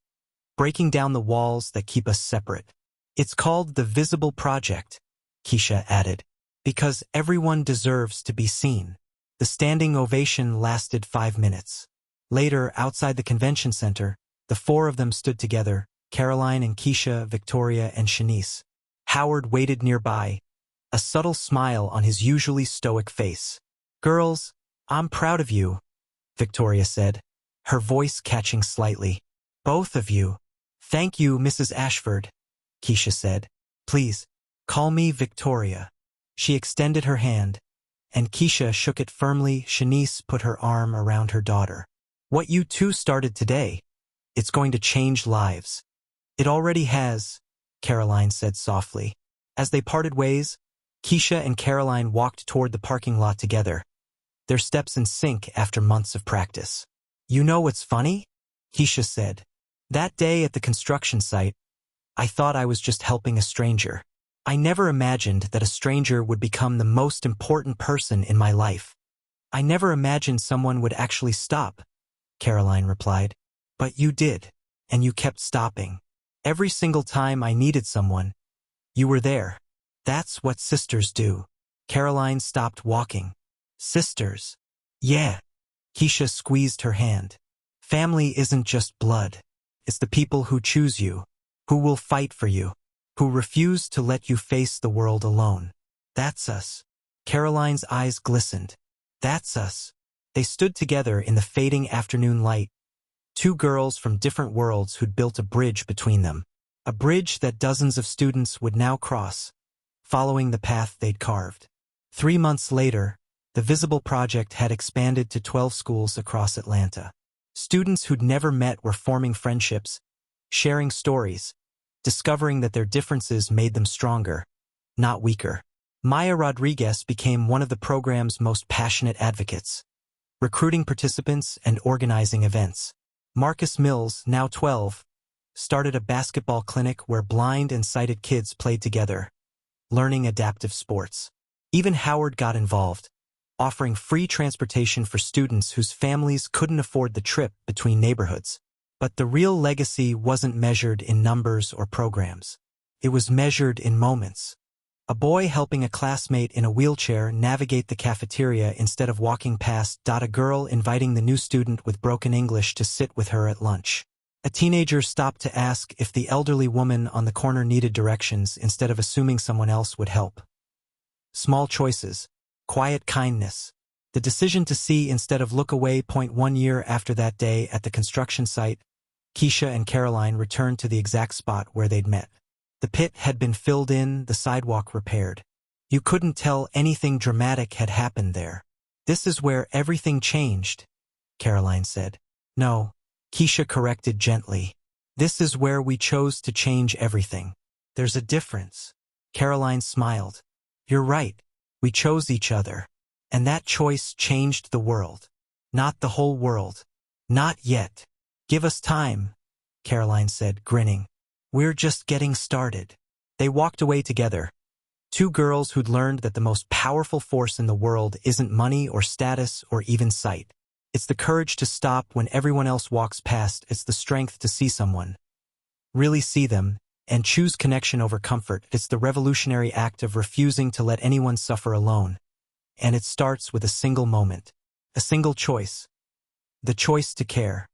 breaking down the walls that keep us separate. It's called the Visible Project," Keisha added, "because everyone deserves to be seen." The standing ovation lasted 5 minutes. Later, outside the convention center, the 4 of them stood together, Caroline and Keisha, Victoria and Shanice. Howard waited nearby, a subtle smile on his usually stoic face. "Girls, I'm proud of you," Victoria said, her voice catching slightly. "Both of you." "Thank you, Mrs. Ashford," Keisha said. "Please, call me Victoria." She extended her hand, and Keisha shook it firmly. Shanice put her arm around her daughter. "What you two started today, it's going to change lives. It already has, Caroline said softly. As they parted ways, Keisha and Caroline walked toward the parking lot together, their steps in sync after months of practice. You know what's funny? Keisha said. That day at the construction site, I thought I was just helping a stranger. I never imagined that a stranger would become the most important person in my life. I never imagined someone would actually stop, Caroline replied. But you did, and you kept stopping. Every single time I needed someone, you were there. That's what sisters do. Caroline stopped walking. Sisters. Yeah. Keisha squeezed her hand. Family isn't just blood. It's the people who choose you, who will fight for you, who refuse to let you face the world alone. That's us. Caroline's eyes glistened. That's us. They stood together in the fading afternoon light, two girls from different worlds who'd built a bridge between them, a bridge that dozens of students would now cross, following the path they'd carved. 3 months later, the Visible Project had expanded to 12 schools across Atlanta. Students who'd never met were forming friendships, sharing stories, discovering that their differences made them stronger, not weaker. Maya Rodriguez became one of the program's most passionate advocates, recruiting participants and organizing events. Marcus Mills, now 12, started a basketball clinic where blind and sighted kids played together, learning adaptive sports. Even Howard got involved, offering free transportation for students whose families couldn't afford the trip between neighborhoods. But the real legacy wasn't measured in numbers or programs. It was measured in moments. A boy helping a classmate in a wheelchair navigate the cafeteria instead of walking past. A girl inviting the new student with broken English to sit with her at lunch. A teenager stopped to ask if the elderly woman on the corner needed directions instead of assuming someone else would help. Small choices. Quiet kindness. The decision to see instead of look away. 1 year after that day at the construction site, Keisha and Caroline returned to the exact spot where they'd met. The pit had been filled in, the sidewalk repaired. You couldn't tell anything dramatic had happened there. This is where everything changed, Caroline said. No, Keisha corrected gently. This is where we chose to change everything. There's a difference. Caroline smiled. You're right. We chose each other. And that choice changed the world. Not the whole world. Not yet. Give us time, Caroline said, grinning. We're just getting started. They walked away together. Two girls who'd learned that the most powerful force in the world isn't money or status or even sight. It's the courage to stop when everyone else walks past. It's the strength to see someone, really see them, and choose connection over comfort. It's the revolutionary act of refusing to let anyone suffer alone. And it starts with a single moment, a single choice. The choice to care.